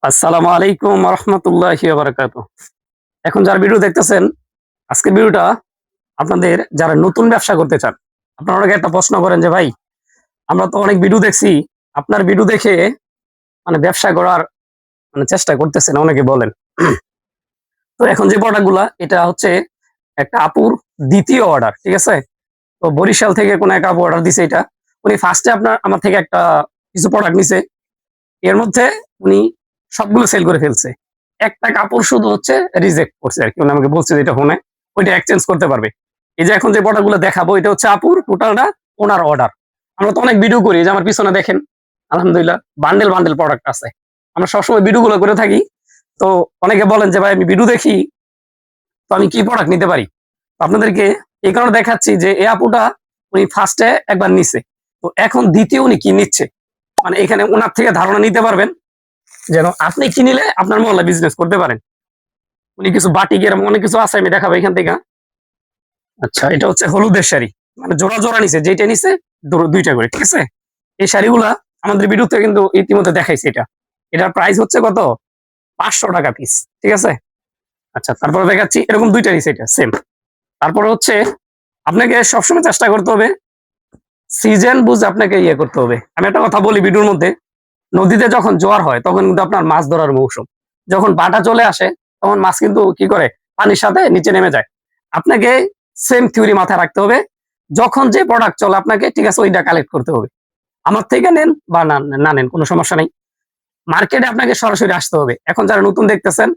আসসালামু আলাইকুম রহমতুল্লাহি ওয়া বারাকাতুহু। এখন যারা ভিডিও দেখতেছেন, আজকের ভিডিওটা আপনাদের যারা নতুন ব্যবসা করতে চান। আপনারা অনেকে একটা প্রশ্ন করেন যে ভাই, আমরা তো অনেক ভিডিও দেখছি, আপনার ভিডিও দেখে ব্যবসা করার চেষ্টা করতেছেন অনেকে বলেন। তো এখন যে প্রোডাক্ট গুলা, এটা হচ্ছে একটা আপুর দ্বিতীয় অর্ডার, ঠিক আছে? তো বরিশাল থেকে কোন এক আপু অর্ডার দিছে। এটা উনি ফার্স্টে আমার থেকে একটা কিছু প্রোডাক্ট নিছে। এর মধ্যে উনি সবগুলো সেল করে ফেলছে। একটা কাপড় শুধু হচ্ছে রিজেক্ট করছে আরকি। উনি আমাকে বলছে যে এটা ফোনে ওইটা এক্সচেঞ্জ করতে পারবে। এই যে এখন যে প্রোডাক্ট গুলো দেখাবো, এটা হচ্ছে আপুর টোটালটা ওনার অর্ডার। আমরা তো অনেক ভিডিও করি, যে আমার পিছনে দেখেন আলহামদুলিল্লাহ বান্ডেল বান্ডেল প্রোডাক্ট আছে। আমরা সবসময় ভিডিও গুলো করে থাকি। তো অনেকে বলেন যে ভাই আমি ভিডিও দেখি, তো আমি কি প্রোডাক্ট নিতে পারি? তো আপনাদেরকে এই কারণে দেখাচ্ছি যে এই আপুটা উনি ফার্স্টে একবার নিছে, তো এখন দ্বিতীয় উনি কি নিচ্ছে, এখানে ওনার থেকে ধারণা নিতে পারবেন যেন আপনি কি নিলে আপনার মহল্লা বিজনেস করতে পারেন। উনি কিছু বাটিক এরকম অনেক কিছু আছে, আমি দেখাবো এখান থেকে। আচ্ছা, এটা হচ্ছে হলুদের শাড়ি, জোড়া জোড়া নিছে, যেটা নিছে দুইটা করে, ঠিক আছে? এই শাড়িগুলা আমাদের ভিডিওতে কিন্তু ইতিমধ্যে দেখাইছে। এটার প্রাইস হচ্ছে কত? 500 টাকা পিস, ঠিক আছে? আচ্ছা, তারপরে দেখাচ্ছি এরকম দুইটা নিছে, এটা সেম। তারপরে হচ্ছে আপনাকে সবসময় চেষ্টা করতে হবে সিজন বুঝে আপনাকে ইয়ে করতে হবে। আমি একটা কথা বলি ভিডিওর মধ্যে, নদীতে যখন জোয়ার হয় তখন কিন্তু আপনার মাছ ধরার মৌসুম। যখন বাটা চলে আসে তখন মাছ কিন্তু কি করে, পানির সাথে নিচে নেমে যায়। আপনাকে সেম থিওরি মাথায় রাখতে হবে। যখন যে প্রোডাক্ট চলে আপনাকে, ঠিক আছে, ওইটা কালেক্ট করতে হবে। আমার থেকে নেন বা না নেন, কোনো সমস্যা নেই। মার্কেটে আপনাকে সরাসরি আসতে হবে। এখন যারা নতুন দেখতেছেন,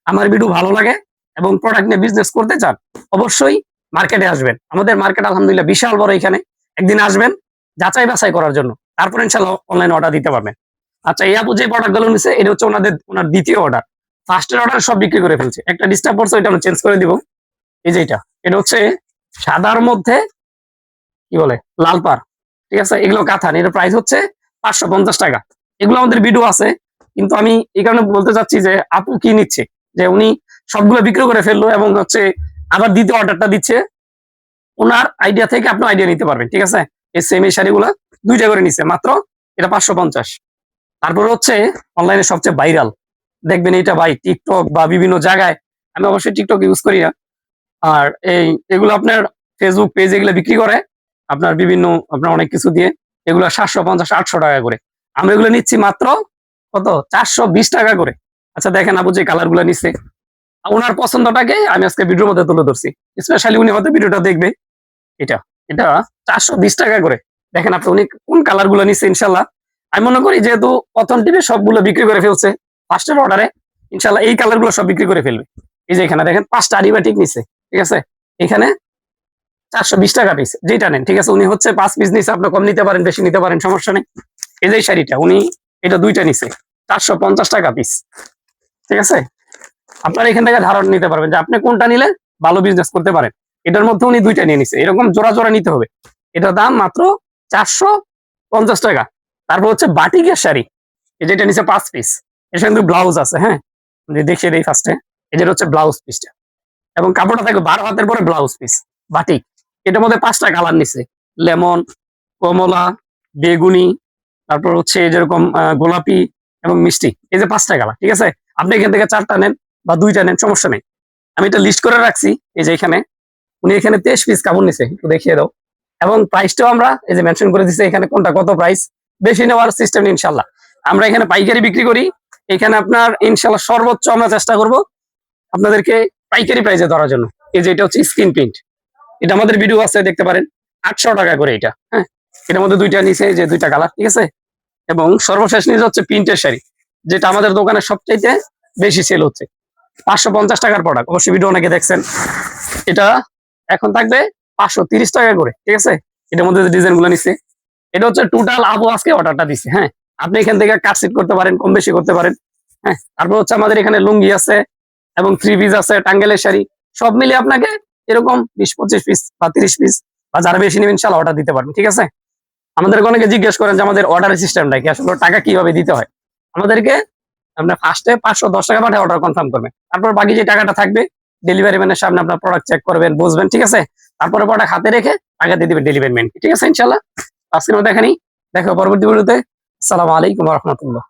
আমার ভিডিও ভালো লাগে এবং প্রোডাক্ট নিয়ে বিজনেস করতে চান, অবশ্যই মার্কেটে আসবেন। আমাদের মার্কেট আলহামদুলিল্লাহ বিশাল বড়। এখানে একদিন আসবেন যাচাই বাছাই করার জন্য, তারপর ইনশাল্লাহ অনলাইন অর্ডার দিতে পারবেন। আচ্ছা, এই আপু যে প্রোডাক্ট গুলো নিছে, এটা হচ্ছে ওনার দ্বিতীয় অর্ডার। ফার্স্টের অর্ডার সব বিক্রি করে ফেলছে। একটা ডিস্টার্ব পড়ছে, ওইটা আমরা চেঞ্জ করে দিব। এই যে এটা হচ্ছে সাদার মধ্যে কি বলে লাল পার, ঠিক আছে? এগুলো কাঁথান, এর প্রাইস হচ্ছে 550 টাকা। এগুলো আমাদের ভিডিও আছে, কিন্তু আমি এই কারণে বলতে চাচ্ছি যে আপু কি নিচ্ছে, যে উনি সবগুলো বিক্রি করে ফেললো এবং হচ্ছে আবার দ্বিতীয় অর্ডারটা দিচ্ছে। ওনার আইডিয়া থেকে আপনি আইডিয়া নিতে পারবেন, ঠিক আছে? এই সেম এই শাড়িগুলা দুইটা করে নিচ্ছে মাত্র, এটা 550। তারপর হচ্ছে অনলাইনে সবচেয়ে ভাইরাল, দেখবেন এটা ভাই টিকটক বা বিভিন্ন জায়গায়, আমি অবশ্যই টিকটক ইউজ করি না। আর এগুলো আপনার ফেসবুক পেজ এগুলো বিক্রি করে আপনার বিভিন্ন, আপনার অনেক কিছু দিয়ে। এগুলো 750-800 টাকা করে। আমরা এগুলো নিচ্ছি মাত্র কত, 420 টাকা করে। আচ্ছা দেখেন আপু যে কালার গুলো নিচ্ছে, ওনার পছন্দটাকে আমি আজকে ভিডিওর মধ্যে তুলে ধরছি। স্পেশালি উনি হয়তো ভিডিওটা দেখবে। এটা এটা 420 টাকা করে। দেখেন আপনি উনি কোন কালার গুলো নিচ্ছে। ইনশাল্লাহ আমি মনে করি যেহেতু প্রথম টিপে সবগুলো বিক্রি করে ফেলছে ফার্স্টের অর্ডারে, ইনশাল্লাহ এই কালার গুলো সব বিক্রি করে ফেলবে। এই যে এখানে দেখেন 5টা আরিবাটিক নিচ্ছে, ঠিক আছে? এখানে 420 টাকা পিস, যেটা নেন, ঠিক আছে? উনি হচ্ছে 5 পিস নিচ্ছে, আপনি কম নিতে পারেন, বেশি নিতে পারেন, সমস্যা নেই। এই যে শাড়িটা উনি এটা দুইটা নিচ্ছে, 450 টাকা পিস, ঠিক আছে? আপনারা এখান থেকে ধারণা নিতে পারবেন যে আপনি কোনটা নিলে ভালো বিজনেস করতে পারেন। এটার মধ্যে উনি দুইটা নিয়ে নিছে, এরকম জোড়া জোড়া নিতে হবে। এটার দাম মাত্র 450 টাকা। তারপর হচ্ছে বাটিকের শাড়ি, এই যেটা নিচে 5 পিস, এর সঙ্গে ব্লাউজ আছে। হ্যাঁ, দেখিয়ে দেই ফার্স্টে। এই যেটা হচ্ছে ব্লাউজ পিসটা, এবং কাপড়টা থাকবে 12 হাতের পরে ব্লাউজ পিস বাটিক। এটার মধ্যে 5টা কালার নিছে, লেমন, কমলা, বেগুনি, তারপর হচ্ছে যেরকম গোলাপি এবং মিষ্টি। এই যে 5টা কালার, ঠিক আছে? আপনি এখান থেকে 4টা নেন বা 2টা নেন, সমস্যা নেই। আমি এটা লিস্ট করে রাখছি। এই যে এখানে উনি এখানে 23 পিস কাপড় নিছে, একটু দেখিয়ে দাও। এবং প্রাইসটাও আমরা এই যে মেনশন করে দিচ্ছি এখানে, কোনটা কত প্রাইস। বেশি নেওয়ার সিস্টেম ইনশাল্লাহ। আমরা এখানে পাইকারি বিক্রি করি। এখানে আপনার ইনশাল্লাহ সর্বোচ্চ আমরা চেষ্টা করব আপনাদেরকে পাইকারি প্রাইসে ধরার জন্য। এই যে এটা হচ্ছে স্ক্রিন প্রিন্ট, এটা আমাদের ভিডিও আছে, দেখতে পারেন। 800 টাকা করে এটা। হ্যাঁ, এটার মধ্যে দুইটা নিচে যে দুইটা কালার, ঠিক আছে? এবং সর্বশেষ নিচে হচ্ছে প্রিন্টের শাড়ি, যেটা আমাদের দোকানে সবচাইতে বেশি সেল হচ্ছে। 550 টাকার প্রোডাক্ট, অবশ্যই ভিডিও অনেকে দেখছেন। এটা এখন থাকবে 530 টাকা করে, ঠিক আছে? এটার মধ্যে ডিজাইন গুলো নিচ্ছে। এটা হচ্ছে টোটাল আবু আজকে অর্ডারটা দিচ্ছে। হ্যাঁ, আপনি এখান থেকে কাটসিট করতে পারেন, কম বেশি করতে পারেন। হ্যাঁ, তারপর হচ্ছে আমাদের এখানে লুঙ্গি আছে এবং 3 পিস আছে, টাঙ্গেলের শাড়ি, সব মিলিয়ে আপনাকে এরকম 20-25 পিস বা 30 পিস বা যারা বেশি নেবেন ইনশাআল্লাহ অর্ডার দিতে পারবেন, ঠিক আছে? আমাদের অনেকে জিজ্ঞেস করেন যে আমাদের অর্ডারের সিস্টেমটা কি, আসলে টাকা কিভাবে দিতে হয়। আমাদেরকে আপনার ফার্স্টে 510 টাকা পাঠিয়ে অর্ডার কনফার্ম করবেন। তারপর বাকি যে টাকাটা থাকবে ডেলিভারি ম্যানের সামনে আপনার প্রোডাক্ট চেক করবেন, বুঝবেন, ঠিক আছে? তারপরে প্রোডাক্ট হাতে রেখে টাকা দিয়ে দিবেন ডেলিভারি ম্যানকে, ঠিক আছে? ইনশাআল্লাহ আজকের মতো এখানেই দেখা পরবর্তী ভিডিওতে। আসসালামু আলাইকুম ওয়া রাহমাতুল্লাহ।